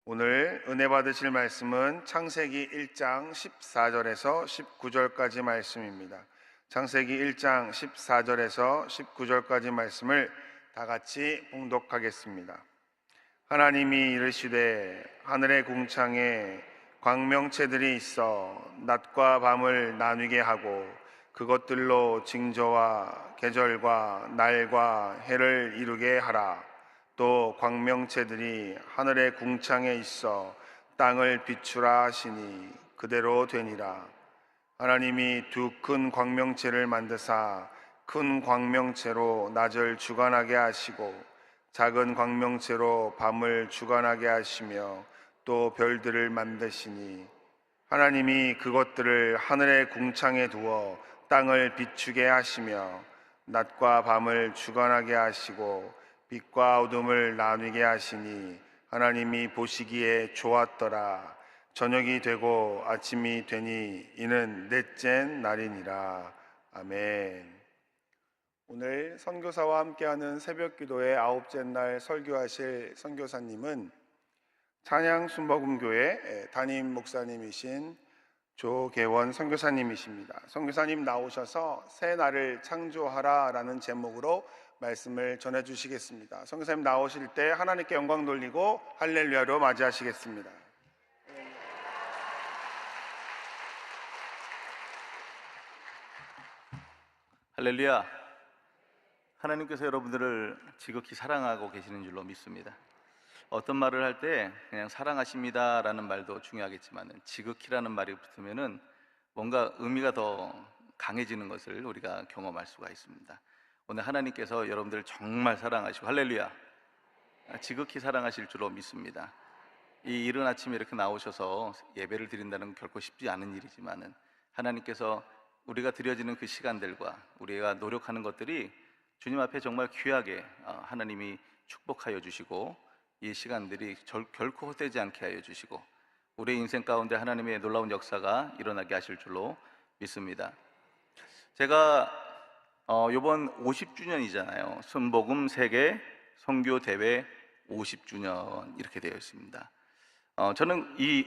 오늘 은혜 받으실 말씀은 창세기 1장 14절에서 19절까지 말씀입니다. 창세기 1장 14절에서 19절까지 말씀을 다 같이 봉독하겠습니다. 하나님이 이르시되 하늘의 궁창에 광명체들이 있어 낮과 밤을 나뉘게 하고 그것들로 징조와 계절과 날과 해를 이루게 하라. 또 광명체들이 하늘의 궁창에 있어 땅을 비추라 하시니 그대로 되니라. 하나님이 두 큰 광명체를 만드사 큰 광명체로 낮을 주관하게 하시고 작은 광명체로 밤을 주관하게 하시며 또 별들을 만드시니 하나님이 그것들을 하늘의 궁창에 두어 땅을 비추게 하시며 낮과 밤을 주관하게 하시고 빛과 어둠을 나누게 하시니 하나님이 보시기에 좋았더라. 저녁이 되고 아침이 되니 이는 넷째 날이니라. 아멘. 오늘 선교사와 함께하는 새벽기도의 아홉째 날 설교하실 선교사님은 찬양순복음교회 담임 목사님이신 조계원 선교사님이십니다. 선교사님 나오셔서 새 날을 창조하라 라는 제목으로 말씀을 전해주시겠습니다. 선교사님 나오실 때 하나님께 영광 돌리고 할렐루야로 맞이하시겠습니다. 할렐루야. 하나님께서 여러분들을 지극히 사랑하고 계시는 줄로 믿습니다. 어떤 말을 할 때 그냥 사랑하십니다 라는 말도 중요하겠지만 지극히라는 말이 붙으면은 뭔가 의미가 더 강해지는 것을 우리가 경험할 수가 있습니다. 오늘 하나님께서 여러분들을 정말 사랑하시고 할렐루야 지극히 사랑하실 줄로 믿습니다. 이 이른 아침에 이렇게 나오셔서 예배를 드린다는 건 결코 쉽지 않은 일이지만은 하나님께서 우리가 드려지는 그 시간들과 우리가 노력하는 것들이 주님 앞에 정말 귀하게 하나님이 축복하여 주시고 이 시간들이 결코 헛되지 않게 하여 주시고 우리의 인생 가운데 하나님의 놀라운 역사가 일어나게 하실 줄로 믿습니다. 제가 이번 50주년이잖아요. 순복음 세계 선교 대회 50주년 이렇게 되어 있습니다. 저는 이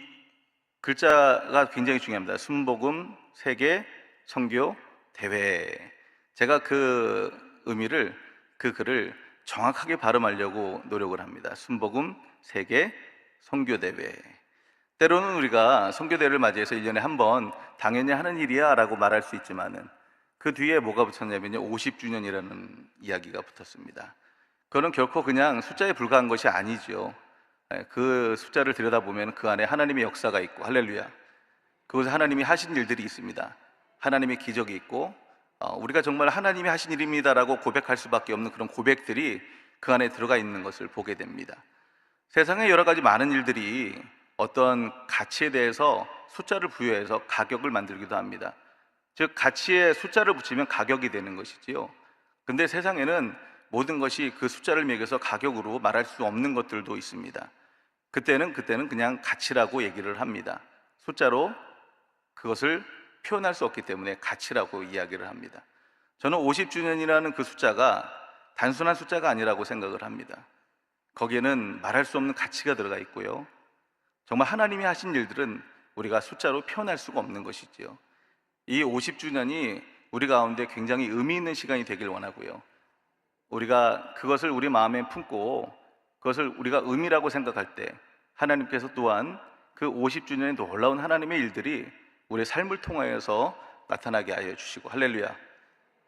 글자가 굉장히 중요합니다. 순복음 세계 선교 대회. 제가 그 의미를 그 글을 정확하게 발음하려고 노력을 합니다. 순복음 세계 선교 대회. 때로는 우리가 선교 대회를 맞이해서 1년에 한 번 당연히 하는 일이야 라고 말할 수 있지만은 그 뒤에 뭐가 붙었냐면요 50주년이라는 이야기가 붙었습니다. 그거는 결코 그냥 숫자에 불과한 것이 아니죠. 그 숫자를 들여다보면 그 안에 하나님의 역사가 있고 할렐루야 그곳에 하나님이 하신 일들이 있습니다. 하나님의 기적이 있고 우리가 정말 하나님이 하신 일입니다라고 고백할 수밖에 없는 그런 고백들이 그 안에 들어가 있는 것을 보게 됩니다. 세상에 여러 가지 많은 일들이 어떤 가치에 대해서 숫자를 부여해서 가격을 만들기도 합니다. 즉 가치에 숫자를 붙이면 가격이 되는 것이지요. 근데 세상에는 모든 것이 그 숫자를 매겨서 가격으로 말할 수 없는 것들도 있습니다. 그때는 그냥 가치라고 얘기를 합니다. 숫자로 그것을 표현할 수 없기 때문에 가치라고 이야기를 합니다. 저는 50주년이라는 그 숫자가 단순한 숫자가 아니라고 생각을 합니다. 거기에는 말할 수 없는 가치가 들어가 있고요. 정말 하나님이 하신 일들은 우리가 숫자로 표현할 수가 없는 것이지요. 이 50주년이 우리 가운데 굉장히 의미 있는 시간이 되길 원하고요. 우리가 그것을 우리 마음에 품고 그것을 우리가 의미라고 생각할 때 하나님께서 또한 그 50주년의 놀라운 하나님의 일들이 우리의 삶을 통하여서 나타나게 하여 주시고 할렐루야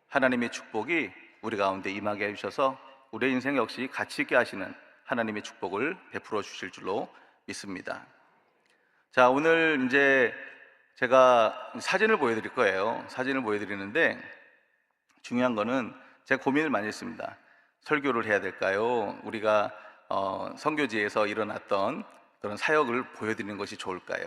하나님의 축복이 우리 가운데 임하게 해주셔서 우리의 인생 역시 가치 있게 하시는 하나님의 축복을 베풀어 주실 줄로 믿습니다. 자, 오늘 이제 제가 사진을 보여드릴 거예요. 사진을 보여드리는데 중요한 거는 제가 고민을 많이 했습니다. 설교를 해야 될까요? 우리가 선교지에서 일어났던 그런 사역을 보여드리는 것이 좋을까요?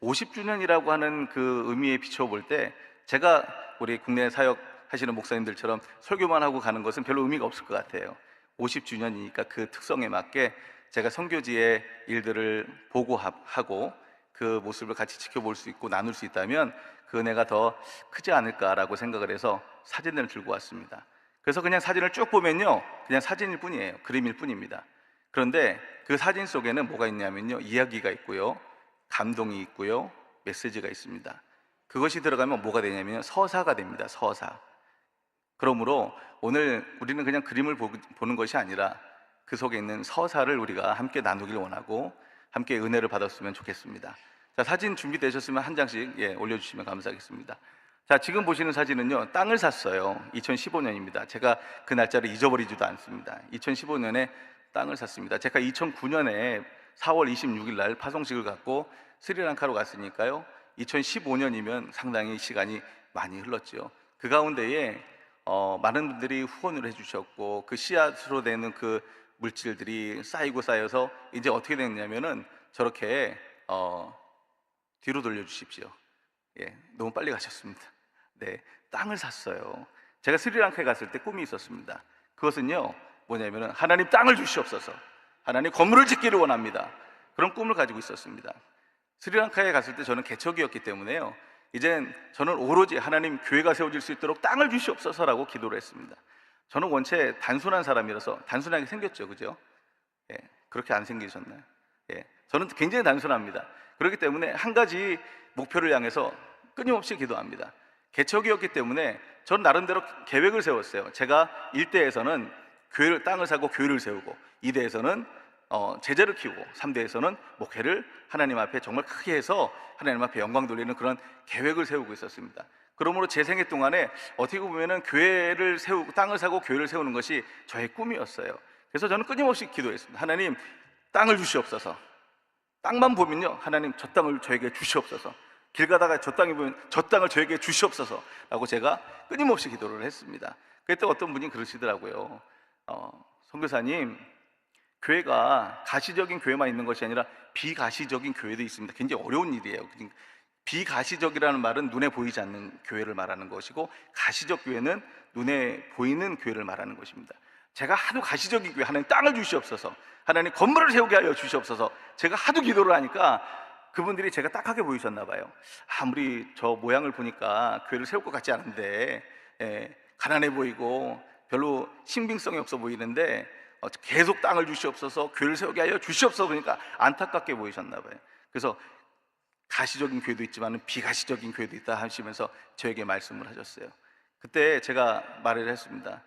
50주년이라고 하는 그 의미에 비춰볼 때 제가 우리 국내 사역 하시는 목사님들처럼 설교만 하고 가는 것은 별로 의미가 없을 것 같아요. 50주년이니까 그 특성에 맞게 제가 선교지의 일들을 보고하고 그 모습을 같이 지켜볼 수 있고 나눌 수 있다면 그 은혜가 더 크지 않을까라고 생각을 해서 사진을 들고 왔습니다. 그래서 그냥 사진을 쭉 보면요 그냥 사진일 뿐이에요. 그림일 뿐입니다. 그런데 그 사진 속에는 뭐가 있냐면요, 이야기가 있고요, 감동이 있고요, 메시지가 있습니다. 그것이 들어가면 뭐가 되냐면요, 서사가 됩니다. 서사. 그러므로 오늘 우리는 그냥 그림을 보는 것이 아니라 그 속에 있는 서사를 우리가 함께 나누길 원하고 함께 은혜를 받았으면 좋겠습니다. 자, 사진 준비되셨으면 한 장씩 올려주시면 감사하겠습니다. 자, 지금 보시는 사진은요, 땅을 샀어요. 2015년입니다. 제가 그 날짜를 잊어버리지도 않습니다. 2015년에 땅을 샀습니다. 제가 2009년에 4월 26일 날 파송식을 갖고 스리랑카로 갔으니까요, 2015년이면 상당히 시간이 많이 흘렀죠. 그 가운데에 많은 분들이 후원을 해주셨고, 그 씨앗으로 되는 그 물질들이 쌓이고 쌓여서 이제 어떻게 됐냐면은 저렇게 뒤로 돌려주십시오. 너무 빨리 가셨습니다. 네, 땅을 샀어요. 제가 스리랑카에 갔을 때 꿈이 있었습니다. 그것은요, 뭐냐면은 하나님 땅을 주시옵소서, 하나님 건물을 짓기를 원합니다. 그런 꿈을 가지고 있었습니다. 스리랑카에 갔을 때 저는 개척이었기 때문에요, 이젠 저는 오로지 하나님 교회가 세워질 수 있도록 땅을 주시옵소서라고 기도를 했습니다. 저는 원체 단순한 사람이라서, 단순하게 생겼죠, 그죠? 그렇게 안 생기셨나요? 저는 굉장히 단순합니다. 그렇기 때문에 한 가지 목표를 향해서 끊임없이 기도합니다. 개척이었기 때문에 저는 나름대로 계획을 세웠어요. 제가 1대에서는 교회를, 땅을 사고 교회를 세우고, 2대에서는 제자를 키우고, 3대에서는 목회를 하나님 앞에 정말 크게 해서 하나님 앞에 영광 돌리는 그런 계획을 세우고 있었습니다. 그러므로 제 생애 동안에 어떻게 보면은 교회를 세우고, 땅을 사고 교회를 세우는 것이 저의 꿈이었어요. 그래서 저는 끊임없이 기도했습니다. 하나님 땅을 주시옵소서. 땅만 보면요, 하나님 저 땅을 저에게 주시옵소서. 길 가다가 저 땅이 보면 저 땅을 저에게 주시옵소서 라고 제가 끊임없이 기도를 했습니다. 그때 어떤 분이 그러시더라고요. 선교사님, 교회가 가시적인 교회만 있는 것이 아니라 비가시적인 교회도 있습니다. 굉장히 어려운 일이에요. 비가시적이라는 말은 눈에 보이지 않는 교회를 말하는 것이고, 가시적 교회는 눈에 보이는 교회를 말하는 것입니다. 제가 하도 가시적인 교회, 하나님 땅을 주시옵소서, 하나님 건물을 세우게 하여 주시옵소서, 제가 하도 기도를 하니까 그분들이 제가 딱하게 보이셨나 봐요. 아무리 저 모양을 보니까 교회를 세울 것 같지 않은데, 가난해 보이고 별로 신빙성이 없어 보이는데 계속 땅을 주시옵소서, 교회를 세우게 하여 주시옵소서, 그러니까 안타깝게 보이셨나 봐요. 그래서 가시적인 교회도 있지만 비가시적인 교회도 있다 하시면서 저에게 말씀을 하셨어요. 그때 제가 말을 했습니다.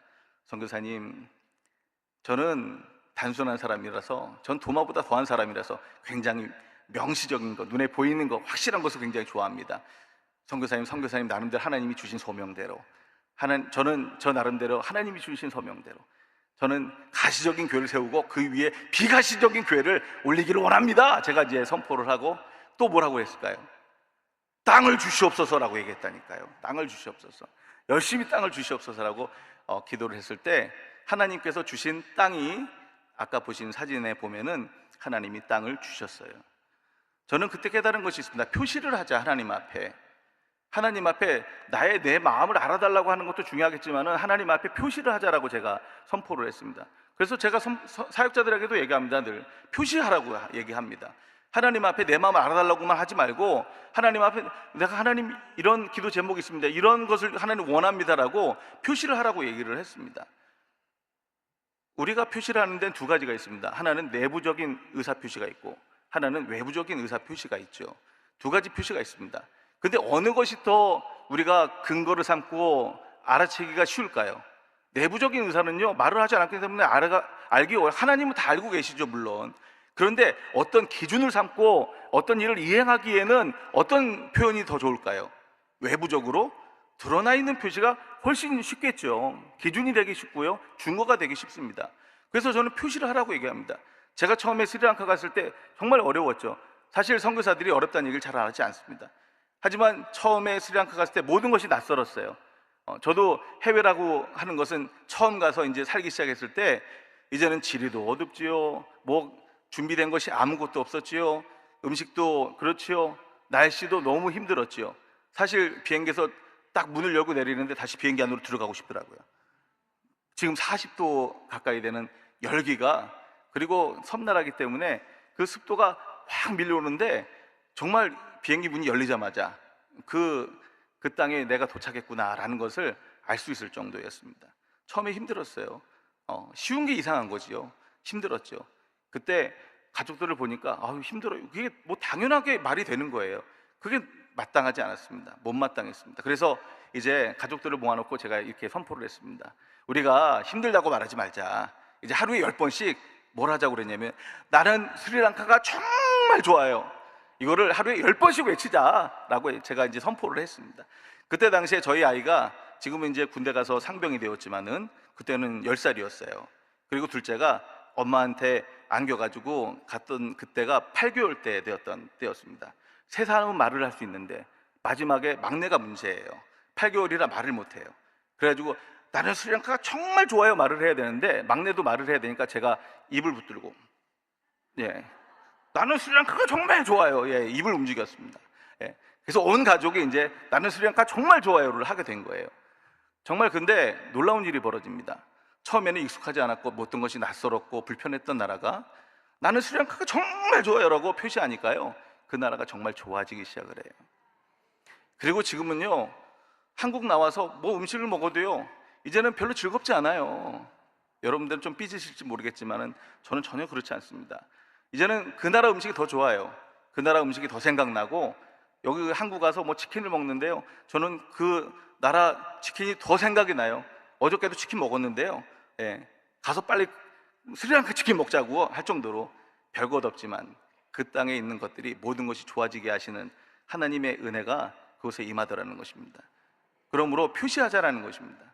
선교사님, 저는 단순한 사람이라서, 전 도마보다 더한 사람이라서 굉장히 명시적인 것, 눈에 보이는 것, 확실한 것을 굉장히 좋아합니다. 선교사님 나름대로 하나님이 주신 소명대로, 저는 저 나름대로 하나님이 주신 소명대로 저는 가시적인 교회를 세우고 그 위에 비가시적인 교회를 올리기를 원합니다. 제가 이제 선포를 하고, 또 뭐라고 했을까요? 땅을 주시옵소서라고 얘기했다니까요. 땅을 주시옵소서, 열심히 땅을 주시옵소서라고 기도를 했을 때 하나님께서 주신 땅이, 아까 보신 사진에 보면은 하나님이 땅을 주셨어요. 저는 그때 깨달은 것이 있습니다. 표시를 하자. 하나님 앞에 내 마음을 알아달라고 하는 것도 중요하겠지만 하나님 앞에 표시를 하자라고 제가 선포를 했습니다. 그래서 제가 사역자들에게도 얘기합니다. 늘 표시하라고 얘기합니다. 하나님 앞에 내 마음을 알아달라고만 하지 말고, 하나님 앞에 내가 하나님 이런 기도 제목이 있습니다, 이런 것을 하나님 원합니다라고 표시를 하라고 얘기를 했습니다. 우리가 표시를 하는 데는 두 가지가 있습니다. 하나는 내부적인 의사표시가 있고, 하나는 외부적인 의사표시가 있죠. 두 가지 표시가 있습니다. 근데 어느 것이 더 우리가 근거를 삼고 알아채기가 쉬울까요? 내부적인 의사는요, 말을 하지 않았기 때문에 알기 어려워요. 하나님은 다 알고 계시죠, 물론. 그런데 어떤 기준을 삼고 어떤 일을 이행하기에는 어떤 표현이 더 좋을까요? 외부적으로 드러나 있는 표시가 훨씬 쉽겠죠. 기준이 되기 쉽고요, 증거가 되기 쉽습니다. 그래서 저는 표시를 하라고 얘기합니다. 제가 처음에 스리랑카 갔을 때 정말 어려웠죠. 사실 선교사들이 어렵다는 얘기를 잘 하지 않습니다. 하지만 처음에 스리랑카 갔을 때 모든 것이 낯설었어요. 저도 해외라고 하는 것은 처음 가서 이제 살기 시작했을 때 이제는 지리도 어둡지요, 준비된 것이 아무것도 없었지요, 음식도 그렇지요, 날씨도 너무 힘들었지요. 사실 비행기에서 딱 문을 열고 내리는데 다시 비행기 안으로 들어가고 싶더라고요. 지금 40도 가까이 되는 열기가, 그리고 섬나라기 때문에 그 습도가 확 밀려오는데 정말 비행기 문이 열리자마자 그 땅에 내가 도착했구나라는 것을 알 수 있을 정도였습니다. 처음에 힘들었어요. 쉬운 게 이상한 거지요. 힘들었죠. 그때 가족들을 보니까 아유 힘들어요. 그게 뭐 당연하게 말이 되는 거예요. 그게 마땅하지 않았습니다. 못마땅했습니다. 그래서 이제 가족들을 모아놓고 제가 이렇게 선포를 했습니다. 우리가 힘들다고 말하지 말자. 이제 하루에 10번씩 뭘 하자고 그랬냐면, 나는 스리랑카가 정말 좋아요. 이거를 하루에 10번씩 외치자라고 제가 이제 선포를 했습니다. 그때 당시에 저희 아이가, 지금은 이제 군대 가서 상병이 되었지만은 그때는 10살이었어요. 그리고 둘째가 엄마한테 안겨가지고 갔던 그때가 8개월 때 되었던 때였습니다. 세 사람은 말을 할 수 있는데 마지막에 막내가 문제예요. 8개월이라 말을 못해요. 그래가지고 나는 스리랑카가 정말 좋아요 말을 해야 되는데, 막내도 말을 해야 되니까 제가 입을 붙들고, 예, 나는 스리랑카가 정말 좋아요, 예, 입을 움직였습니다. 예, 그래서 온 가족이 이제 나는 스리랑카 정말 좋아요를 하게 된 거예요. 정말 근데 놀라운 일이 벌어집니다. 처음에는 익숙하지 않았고 모든 것이 낯설었고 불편했던 나라가 나는 스리랑카가 정말 좋아요라고 표시하니까요, 그 나라가 정말 좋아지기 시작을 해요. 그리고 지금은요, 한국 나와서 뭐 음식을 먹어도요 이제는 별로 즐겁지 않아요. 여러분들은 좀 삐지실지 모르겠지만은 저는 전혀 그렇지 않습니다. 이제는 그 나라 음식이 더 좋아요. 그 나라 음식이 더 생각나고, 여기 한국 가서 뭐 치킨을 먹는데요, 저는 그 나라 치킨이 더 생각이 나요. 어저께도 치킨 먹었는데요, 예, 가서 빨리 스리랑카 치킨 먹자고 할 정도로 별것 없지만 그 땅에 있는 것들이 모든 것이 좋아지게 하시는 하나님의 은혜가 그곳에 임하더라는 것입니다. 그러므로 표시하자라는 것입니다.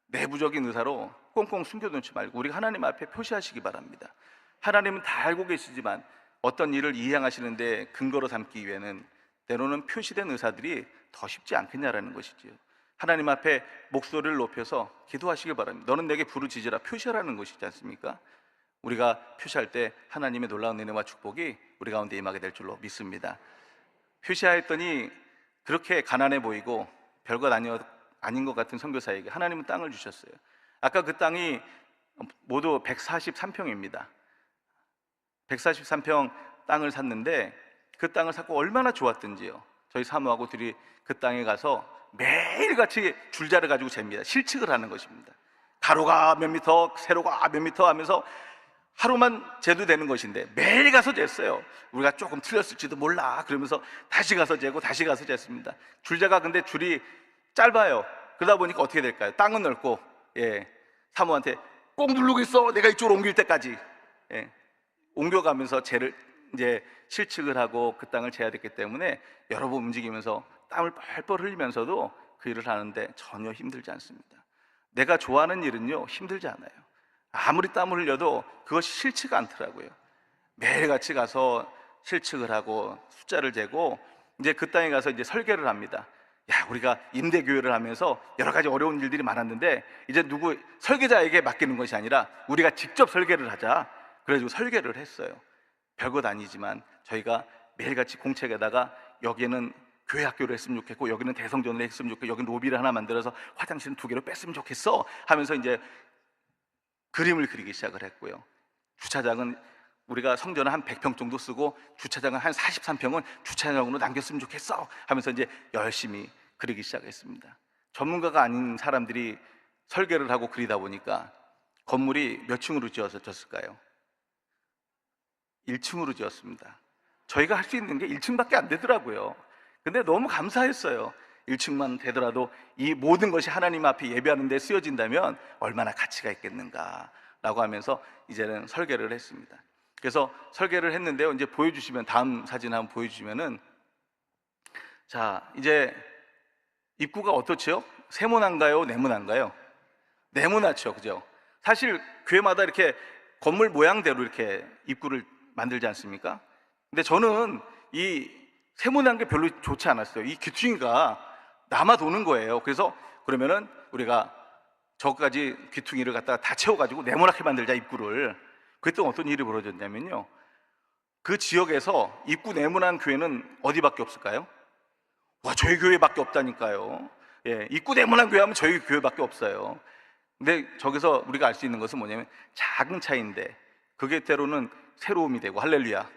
내부적인 의사로 꽁꽁 숨겨놓지 말고 우리가 하나님 앞에 표시하시기 바랍니다. 하나님은 다 알고 계시지만 어떤 일을 이행하시는데 근거로 삼기 위해는 때로는 표시된 의사들이 더 쉽지 않겠냐라는 것이지요. 하나님 앞에 목소리를 높여서 기도하시기 바랍니다. 너는 내게 부르짖으라, 표시하라는 것이지 않습니까? 우리가 표시할 때 하나님의 놀라운 은혜와 축복이 우리 가운데 임하게 될 줄로 믿습니다. 표시하였더니 그렇게 가난해 보이고 별것 아닌 것 같은 선교사에게 하나님은 땅을 주셨어요. 아까 그 땅이 모두 143평입니다. 143평 땅을 샀는데 그 땅을 샀고 얼마나 좋았던지요. 저희 사모하고 둘이 그 땅에 가서 매일같이 줄자를 가지고 잽니다. 실측을 하는 것입니다. 가로가 몇 미터, 세로가 몇 미터 하면서 하루만 재도 되는 것인데 매일 가서 쟀어요. 우리가 조금 틀렸을지도 몰라 그러면서 다시 가서 재고 다시 가서 쟀습니다. 줄자가 근데 줄이 짧아요. 그러다 보니까 어떻게 될까요? 땅은 넓고, 예, 사모한테 꼭 누르고 있어, 내가 이쪽으로 옮길 때까지. 예, 옮겨가면서 재를 이제 실측을 하고 그 땅을 재야 됐기 때문에 여러 번 움직이면서 땀을 뻘뻘 흘리면서도 그 일을 하는데 전혀 힘들지 않습니다. 내가 좋아하는 일은요 힘들지 않아요. 아무리 땀을 흘려도 그것이 싫지가 않더라고요. 매일같이 가서 실측을 하고 숫자를 재고 이제 그 땅에 가서 이제 설계를 합니다. 야, 우리가 임대교회를 하면서 여러 가지 어려운 일들이 많았는데 이제 누구 설계자에게 맡기는 것이 아니라 우리가 직접 설계를 하자. 그래가지고 설계를 했어요. 별것 아니지만 저희가 매일같이 공책에다가 여기는 교회 학교를 했으면 좋겠고, 여기는 대성전을 했으면 좋겠고, 여기는 로비를 하나 만들어서 화장실은 2개로 뺐으면 좋겠어 하면서 이제 그림을 그리기 시작을 했고요. 주차장은 우리가 성전은 한 100평 정도 쓰고 주차장은 한 43평은 주차장으로 남겼으면 좋겠어 하면서 이제 열심히 그리기 시작했습니다. 전문가가 아닌 사람들이 설계를 하고 그리다 보니까 건물이 몇 층으로 지어졌을까요? 1층으로 지었습니다. 저희가 할 수 있는 게 1층밖에 안 되더라고요. 근데 너무 감사했어요. 1층만 되더라도 이 모든 것이 하나님 앞에 예배하는 데 쓰여진다면 얼마나 가치가 있겠는가라고 하면서 이제는 설계를 했습니다. 그래서 설계를 했는데요, 이제 보여주시면, 다음 사진 한번 보여주시면은, 자, 이제 입구가 어떻죠? 세모난가요? 네모난가요? 네모나죠, 그죠? 사실 교회마다 이렇게 건물 모양대로 이렇게 입구를 만들지 않습니까? 근데 저는 이 세모난 게 별로 좋지 않았어요. 이 귀퉁이가 남아 도는 거예요. 그래서 그러면은 우리가 저까지 귀퉁이를 갖다가 다 채워가지고 네모나게 만들자, 입구를. 그때 어떤 일이 벌어졌냐면요, 그 지역에서 입구 네모난 교회는 어디밖에 없을까요? 와, 저희 교회밖에 없다니까요. 예, 입구 네모난 교회 하면 저희 교회밖에 없어요. 근데 저기서 우리가 알 수 있는 것은 뭐냐면 작은 차이인데 그게 때로는 새로움이 되고, 할렐루야,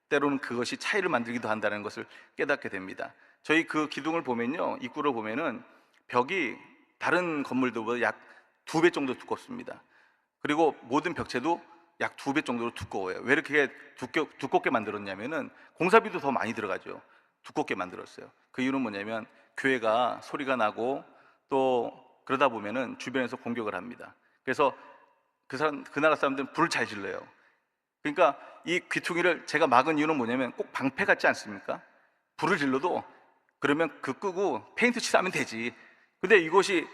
때로는 그것이 차이를 만들기도 한다는 것을 깨닫게 됩니다. 저희 그 기둥을 보면요, 입구를 보면은 벽이 다른 건물들보다 약 2배 정도 두껍습니다. 그리고 모든 벽체도 약 2배 정도로 두꺼워요. 왜 이렇게 두껍게 만들었냐면은 공사비도 더 많이 들어가죠. 두껍게 만들었어요. 그 이유는 뭐냐면 교회가 소리가 나고 또 그러다 보면은 주변에서 공격을 합니다. 그래서 그 나라 사람들은 불을 잘 질러요. 그러니까 이 귀퉁이를 제가 막은 이유는 뭐냐면 꼭 방패 같지 않습니까? 불을 질러도 그러면 끄고 페인트 칠하면 되지. 근데 이것이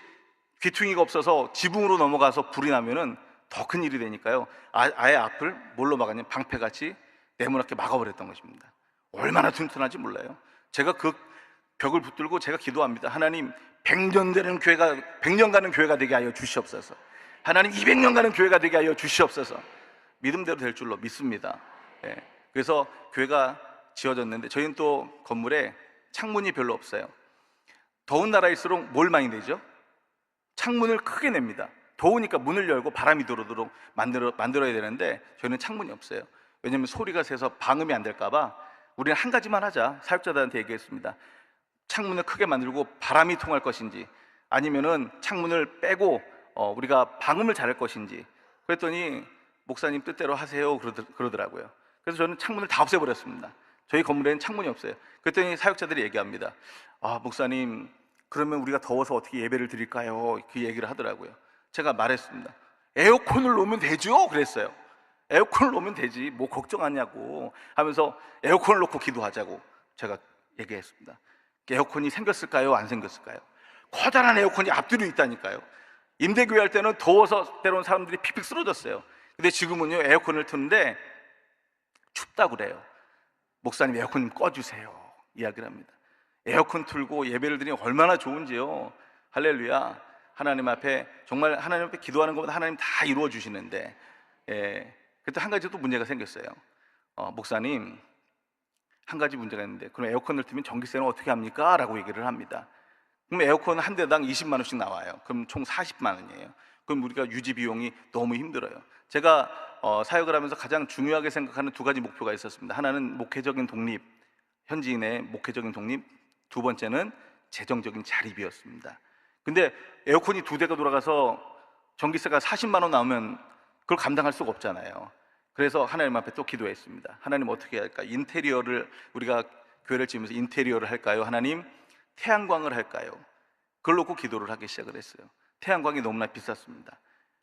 귀퉁이가 없어서 지붕으로 넘어가서 불이 나면은 더 큰 일이 되니까요. 아예 앞을 뭘로 막았냐면 방패같이 네모나게 막아버렸던 것입니다. 얼마나 튼튼한지 몰라요. 제가 그 벽을 붙들고 제가 기도합니다. 하나님, 100년 가는 교회가 되게 하여 주시옵소서. 하나님, 200년 가는 교회가 되게 하여 주시옵소서. 믿음대로 될 줄로 믿습니다. 예. 그래서 교회가 지어졌는데 저희는 또 건물에 창문이 별로 없어요. 더운 나라일수록 뭘 많이 내죠? 창문을 크게 냅니다. 더우니까 문을 열고 바람이 들어오도록 만들어야 되는데 저희는 창문이 없어요. 왜냐하면 소리가 새서 방음이 안 될까 봐 우리는 한 가지만 하자. 사역자들한테 얘기했습니다. 창문을 크게 만들고 바람이 통할 것인지 아니면은 창문을 빼고 우리가 방음을 잘할 것인지. 그랬더니 목사님 뜻대로 하세요 그러더라고요. 그래서 저는 창문을 다 없애버렸습니다. 저희 건물에는 창문이 없어요. 그랬더니 사역자들이 얘기합니다. 아, 목사님, 그러면 우리가 더워서 어떻게 예배를 드릴까요? 그 얘기를 하더라고요. 제가 말했습니다. 에어컨을 놓으면 되죠? 그랬어요. 에어컨을 놓으면 되지 뭐 걱정하냐고 하면서 에어컨을 놓고 기도하자고 제가 얘기했습니다. 에어컨이 생겼을까요? 안 생겼을까요? 커다란 에어컨이 앞뒤로 있다니까요. 임대교회 할 때는 더워서 때로는 사람들이 픽픽 쓰러졌어요. 근데 지금은요, 에어컨을 트는데 춥다고 그래요. 목사님, 에어컨 좀 꺼주세요 이야기를 합니다. 에어컨 틀고 예배를 드리면 얼마나 좋은지요. 할렐루야. 하나님 앞에 정말 하나님 앞에 기도하는 것보다 하나님 다 이루어 주시는데, 그때 한 가지 또 문제가 생겼어요. 목사님, 한 가지 문제가 있는데 그럼 에어컨을 틀면 전기세는 어떻게 합니까? 라고 얘기를 합니다. 그럼 에어컨 한 대당 20만 원씩 나와요. 그럼 총 40만 원이에요. 그럼 우리가 유지 비용이 너무 힘들어요. 제가 사역을 하면서 가장 중요하게 생각하는 2가지 목표가 있었습니다. 하나는 목회적인 독립, 현지인의 목회적인 독립, 2번째는 재정적인 자립이었습니다. 근데 에어컨이 2대가 돌아가서 전기세가 40만 원 나오면 그걸 감당할 수가 없잖아요. 그래서 하나님 앞에 또 기도했습니다. 하나님, 어떻게 할까? 인테리어를, 우리가 교회를 지으면서 인테리어를 할까요? 하나님, 태양광을 할까요? 그걸 놓고 기도를 하기 시작을 했어요. 태양광이 너무나 비쌌습니다.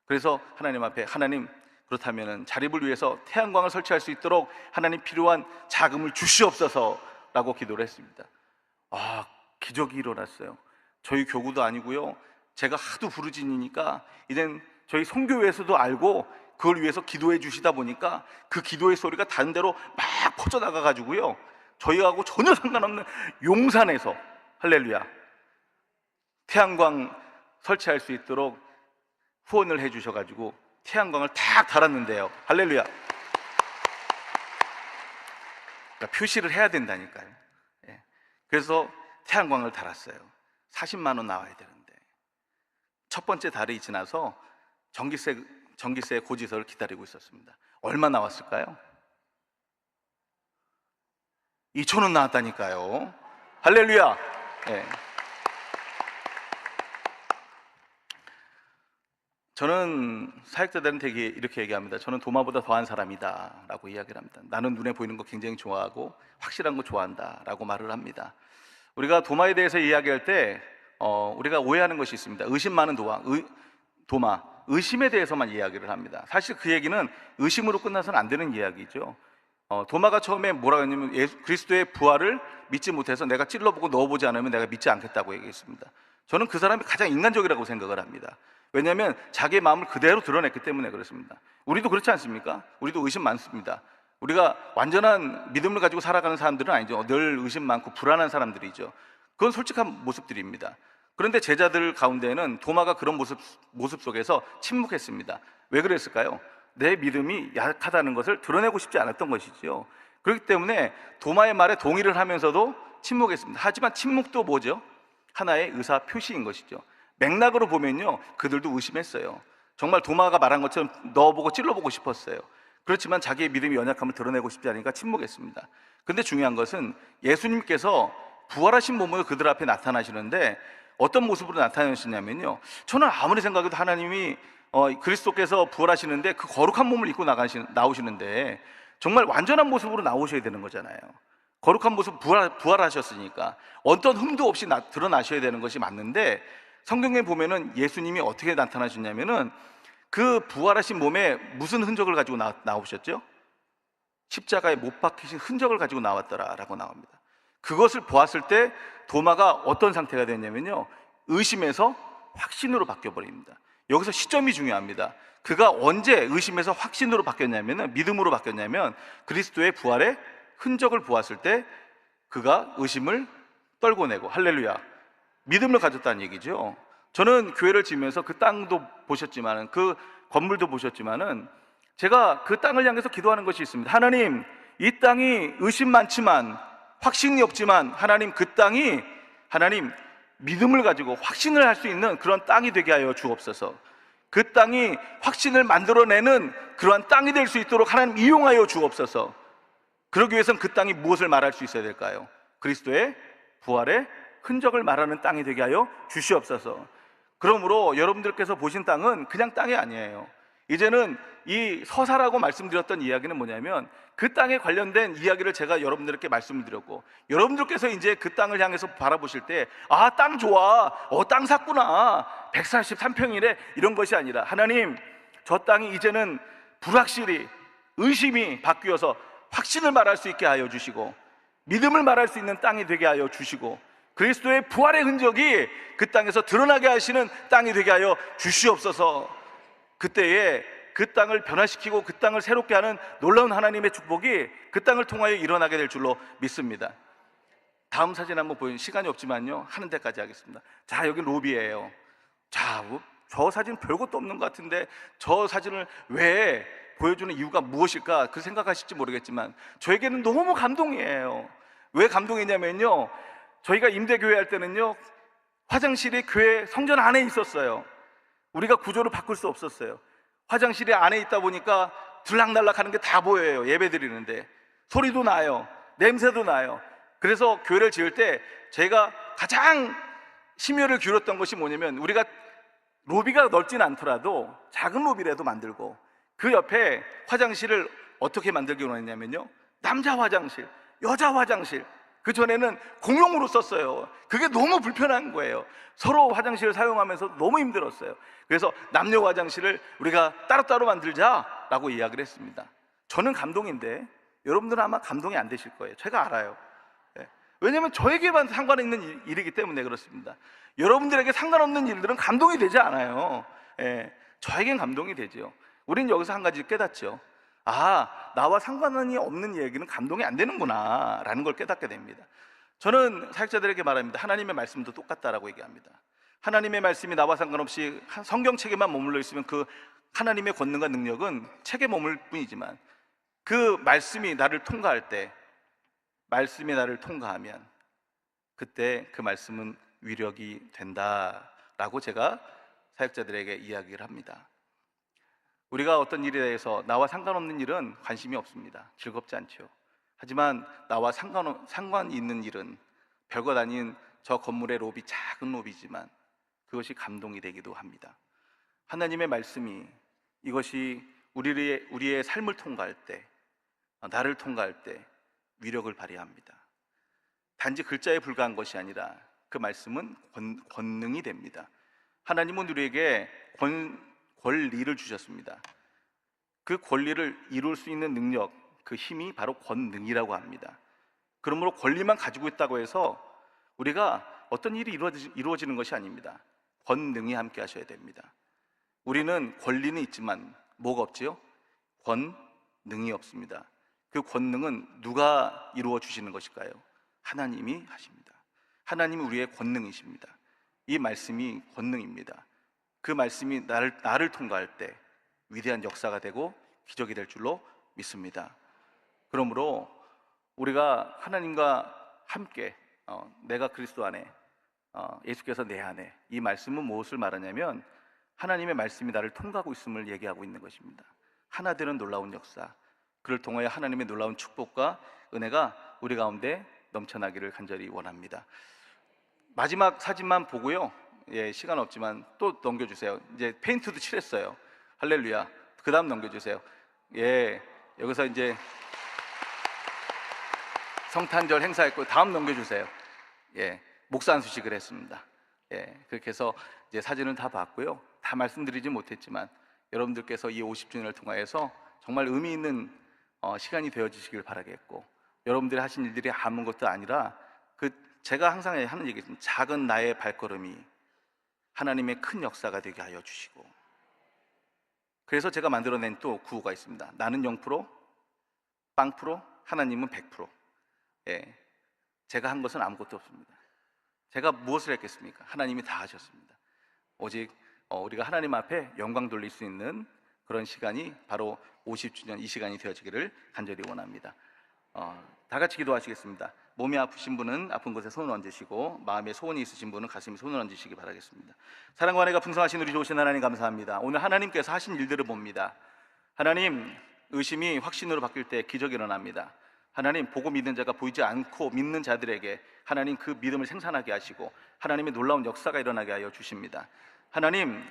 그래서 하나님 앞에, 하나님, 그렇다면 자립을 위해서 태양광을 설치할 수 있도록 하나님 필요한 자금을 주시옵소서 라고 기도를 했습니다. 아, 기적이 일어났어요. 저희 교구도 아니고요, 제가 하도 부르짖으니까 이젠 저희 선교회에서도 알고 그걸 위해서 기도해 주시다 보니까 그 기도의 소리가 다른 데로 막 퍼져나가 가지고요, 저희하고 전혀 상관없는 용산에서, 할렐루야, 태양광 설치할 수 있도록 후원을 해 주셔가지고 태양광을 탁 달았는데요. 할렐루야. 그러니까 표시를 해야 된다니까요. 그래서 태양광을 달았어요. 40만 원 나와야 되는데 첫 번째 달이 지나서 전기세 고지서를 기다리고 있었습니다. 얼마 나왔을까요? 2,000원 나왔다니까요. 할렐루야. 저는 사역자들한테 이렇게 얘기합니다. 저는 도마보다 더한 사람이다 라고 이야기를 합니다. 나는 눈에 보이는 거 굉장히 좋아하고 확실한 거 좋아한다 라고 말을 합니다. 우리가 도마에 대해서 이야기할 때 우리가 오해하는 것이 있습니다. 의심 많은 도마, 의심에 대해서만 이야기를 합니다. 사실 그 얘기는 의심으로 끝나서는 안 되는 이야기죠. 도마가 처음에 뭐라고 했냐면 그리스도의 부활을 믿지 못해서 내가 찔러보고 넣어보지 않으면 내가 믿지 않겠다고 얘기했습니다. 저는 그 사람이 가장 인간적이라고 생각을 합니다. 왜냐하면 자기의 마음을 그대로 드러냈기 때문에 그렇습니다. 우리도 그렇지 않습니까? 우리도 의심 많습니다. 우리가 완전한 믿음을 가지고 살아가는 사람들은 아니죠. 늘 의심 많고 불안한 사람들이죠. 그건 솔직한 모습들입니다. 그런데 제자들 가운데는 도마가 그런 모습 속에서 침묵했습니다. 왜 그랬을까요? 내 믿음이 약하다는 것을 드러내고 싶지 않았던 것이죠. 그렇기 때문에 도마의 말에 동의를 하면서도 침묵했습니다. 하지만 침묵도 뭐죠? 하나의 의사 표시인 것이죠. 맥락으로 보면요, 그들도 의심했어요. 정말 도마가 말한 것처럼 넣어보고 찔러보고 싶었어요. 그렇지만 자기의 믿음의 연약함을 드러내고 싶지 않으니까 침묵했습니다. 근데 중요한 것은 예수님께서 부활하신 몸으로 그들 앞에 나타나시는데 어떤 모습으로 나타나시냐면요, 저는 아무리 생각해도 하나님이 그리스도께서 부활하시는데 그 거룩한 몸을 입고 나오시는데 정말 완전한 모습으로 나오셔야 되는 거잖아요. 거룩한 모습 부활하셨으니까 어떤 흠도 없이 드러나셔야 되는 것이 맞는데, 성경에 보면은 예수님이 어떻게 나타나셨냐면은 그 부활하신 몸에 무슨 흔적을 가지고 나오셨죠? 십자가에 못 박히신 흔적을 가지고 나왔더라라고 나옵니다. 그것을 보았을 때 도마가 어떤 상태가 됐냐면요, 의심에서 확신으로 바뀌어 버립니다. 여기서 시점이 중요합니다. 그가 언제 의심에서 확신으로 바뀌었냐면, 믿음으로 바뀌었냐면 그리스도의 부활의 흔적을 보았을 때 그가 의심을 떨고내고, 할렐루야, 믿음을 가졌다는 얘기죠. 저는 교회를 지으면서 그 땅도 보셨지만은, 그 건물도 보셨지만은, 제가 그 땅을 향해서 기도하는 것이 있습니다. 하나님, 이 땅이 의심 많지만 확신이 없지만 하나님, 그 땅이 하나님 믿음을 가지고 확신을 할 수 있는 그런 땅이 되게 하여 주옵소서. 그 땅이 확신을 만들어내는 그러한 땅이 될 수 있도록 하나님 이용하여 주옵소서. 그러기 위해서는 그 땅이 무엇을 말할 수 있어야 될까요? 그리스도의 부활의 흔적을 말하는 땅이 되게 하여 주시옵소서. 그러므로 여러분들께서 보신 땅은 그냥 땅이 아니에요. 이제는 이 서사라고 말씀드렸던 이야기는 뭐냐면, 그 땅에 관련된 이야기를 제가 여러분들께 말씀을 드렸고, 여러분들께서 이제 그 땅을 향해서 바라보실 때, 아, 땅 좋아, 땅 샀구나, 143평이래, 이런 것이 아니라, 하나님, 저 땅이 이제는 불확실히 의심이 바뀌어서 확신을 말할 수 있게 하여 주시고, 믿음을 말할 수 있는 땅이 되게 하여 주시고, 그리스도의 부활의 흔적이 그 땅에서 드러나게 하시는 땅이 되게 하여 주시옵소서. 그때에 그 땅을 변화시키고 그 땅을 새롭게 하는 놀라운 하나님의 축복이 그 땅을 통하여 일어나게 될 줄로 믿습니다. 다음 사진 한번 보여주세요. 시간이 없지만요, 하는 데까지 하겠습니다. 자, 여기 로비예요. 자, 저 사진 별것도 없는 것 같은데 저 사진을 왜 보여주는 이유가 무엇일까? 그 생각하실지 모르겠지만 저에게는 너무 감동이에요. 왜 감동이냐면요, 저희가 임대교회 할 때는요, 화장실이 교회 성전 안에 있었어요. 우리가 구조를 바꿀 수 없었어요. 화장실이 안에 있다 보니까 들락날락 하는 게 다 보여요. 예배 드리는데 소리도 나요, 냄새도 나요. 그래서 교회를 지을 때 제가 가장 심혈을 기울였던 것이 뭐냐면, 우리가 로비가 넓진 않더라도 작은 로비라도 만들고, 그 옆에 화장실을 어떻게 만들기로 했냐면요, 남자 화장실, 여자 화장실, 그 전에는 공용으로 썼어요. 그게 너무 불편한 거예요. 서로 화장실을 사용하면서 너무 힘들었어요. 그래서 남녀 화장실을 우리가 따로따로 만들자라고 이야기를 했습니다. 저는 감동인데 여러분들은 아마 감동이 안 되실 거예요. 제가 알아요. 왜냐하면 저에게만 상관 있는 일이기 때문에 그렇습니다. 여러분들에게 상관없는 일들은 감동이 되지 않아요. 저에겐 감동이 되죠. 우린 여기서 한 가지 깨닫죠. 아, 나와 상관이 없는 얘기는 감동이 안 되는구나 라는 걸 깨닫게 됩니다. 저는 사역자들에게 말합니다. 하나님의 말씀도 똑같다라고 얘기합니다. 하나님의 말씀이 나와 상관없이 성경책에만 머물러 있으면 그 하나님의 권능과 능력은 책에 머물 뿐이지만, 그 말씀이 나를 통과할 때, 말씀이 나를 통과하면 그때 그 말씀은 위력이 된다라고 제가 사역자들에게 이야기를 합니다. 우리가 어떤 일에 대해서 나와 상관없는 일은 관심이 없습니다. 즐겁지 않죠. 하지만 나와 상관이 있는 일은 별것 아닌 저 건물의 로비, 작은 로비지만 그것이 감동이 되기도 합니다. 하나님의 말씀이, 이것이 우리의 삶을 통과할 때, 나를 통과할 때 위력을 발휘합니다. 단지 글자에 불과한 것이 아니라 그 말씀은 권능이 됩니다. 하나님은 우리에게 권리를 주셨습니다. 그 권리를 이룰 수 있는 능력, 그 힘이 바로 권능이라고 합니다. 그러므로 권리만 가지고 있다고 해서 우리가 어떤 일이 이루어지는 것이 아닙니다. 권능이 함께 하셔야 됩니다. 우리는 권리는 있지만 뭐가 없지요? 권능이 없습니다. 그 권능은 누가 이루어 주시는 것일까요? 하나님이 하십니다. 하나님이 우리의 권능이십니다. 이 말씀이 권능입니다. 그 말씀이 나를 통과할 때 위대한 역사가 되고 기적이 될 줄로 믿습니다. 그러므로 우리가 하나님과 함께, 내가 그리스도 안에, 예수께서 내 안에, 이 말씀은 무엇을 말하냐면 하나님의 말씀이 나를 통과하고 있음을 얘기하고 있는 것입니다. 하나 되는 놀라운 역사, 그를 통하여 하나님의 놀라운 축복과 은혜가 우리 가운데 넘쳐나기를 간절히 원합니다. 마지막 사진만 보고요, 예, 시간 없지만 또 넘겨주세요. 이제 페인트도 칠했어요. 할렐루야. 그 다음 넘겨주세요. 예, 여기서 이제 성탄절 행사했고 다음 넘겨주세요. 예, 목사 안수식을 했습니다. 예, 그렇게 해서 이제 사진을 다 봤고요. 다 말씀드리지 못했지만 여러분들께서 이 50주년을 통하여서 정말 의미 있는 시간이 되어지시길 바라겠고, 여러분들이 하신 일들이 아무것도 아니라 제가 항상 하는 얘기 있습니다. 작은 나의 발걸음이 하나님의 큰 역사가 되게 하여 주시고, 그래서 제가 만들어낸 또 구호가 있습니다. 나는 0%, 빵 프로, 하나님은 100%. 예, 제가 한 것은 아무것도 없습니다. 제가 무엇을 했겠습니까? 하나님이 다 하셨습니다. 오직 우리가 하나님 앞에 영광 돌릴 수 있는 그런 시간이 바로 50주년 이 시간이 되어지기를 간절히 원합니다. 다 같이 기도하시겠습니다. 몸이 아프신 분은 아픈 곳에 손을 얹으시고, 마음에 소원이 있으신 분은 가슴에 손을 얹으시기 바라겠습니다. 사랑과 은혜가 풍성하신 우리 좋으신 하나님 감사합니다. 오늘 하나님께서 하신 일들을 봅니다. 하나님, 의심이 확신으로 바뀔 때 기적이 일어납니다. 하나님, 보고 믿는 자가 보이지 않고 믿는 자들에게 하나님 그 믿음을 생산하게 하시고 하나님의 놀라운 역사가 일어나게 하여 주십니다. 하나님,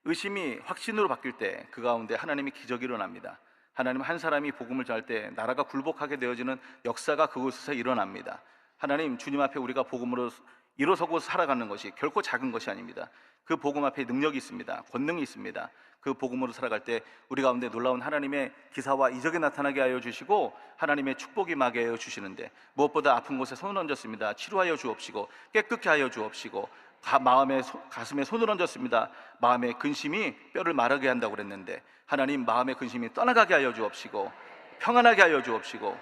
의심이 확신으로 바뀔 때 그 가운데 하나님의 기적이 일어납니다. 하나님, 한 사람이 복음을 전할 때 나라가 굴복하게 되어지는 역사가 그곳에서 일어납니다. 하나님, 주님 앞에 우리가 복음으로 일어서고 살아가는 것이 결코 작은 것이 아닙니다. 그 복음 앞에 능력이 있습니다. 권능이 있습니다. 그 복음으로 살아갈 때 우리 가운데 놀라운 하나님의 기사와 이적이 나타나게 하여 주시고 하나님의 축복이 임하게 하여 주시는데, 무엇보다 아픈 곳에 손을 얹었습니다. 치료하여 주옵시고 깨끗게 하여 주옵시고, 가슴에 손을 얹었습니다. 마음의 근심이 뼈를 마르게 한다고 그랬는데 하나님, 마음의 근심이 떠나가게 하여 주옵시고 평안하게 하여 주옵시고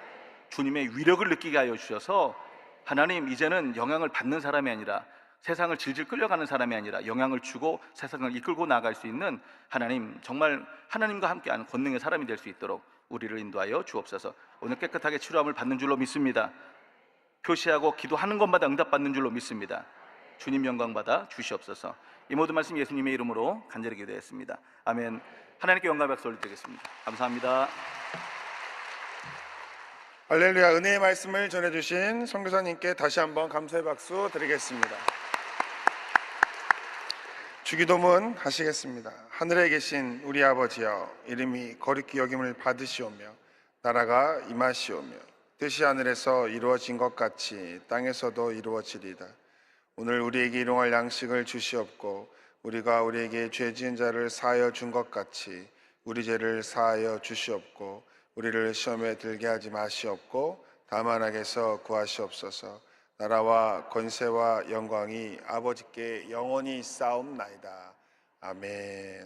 주님의 위력을 느끼게 하여 주셔서 하나님, 이제는 영향을 받는 사람이 아니라 세상을 질질 끌려가는 사람이 아니라 영향을 주고 세상을 이끌고 나갈 수 있는 하나님, 정말 하나님과 함께하는 권능의 사람이 될 수 있도록 우리를 인도하여 주옵소서. 오늘 깨끗하게 치료함을 받는 줄로 믿습니다. 표시하고 기도하는 것마다 응답받는 줄로 믿습니다. 주님 영광 받아 주시옵소서. 이 모든 말씀 예수님의 이름으로 간절히 기도했습니다. 아멘. 하나님께 영광 박수 올려드리겠습니다. 감사합니다. 할렐루야. 은혜의 말씀을 전해주신 선교사님께 다시 한번 감사의 박수 드리겠습니다. 주기도문 하시겠습니다. 하늘에 계신 우리 아버지여, 이름이 거룩히 여김을 받으시오며 나라가 임하시오며 뜻이 하늘에서 이루어진 것 같이 땅에서도 이루어지리이다. 오늘 우리에게 일용할 양식을 주시옵고, 우리가 우리에게 죄 지은 자를 사하여 준 것 같이 우리 죄를 사하여 주시옵고, 우리를 시험에 들게 하지 마시옵고 다만 악에서 구하시옵소서. 나라와 권세와 영광이 아버지께 영원히 있사옵나이다. 아멘.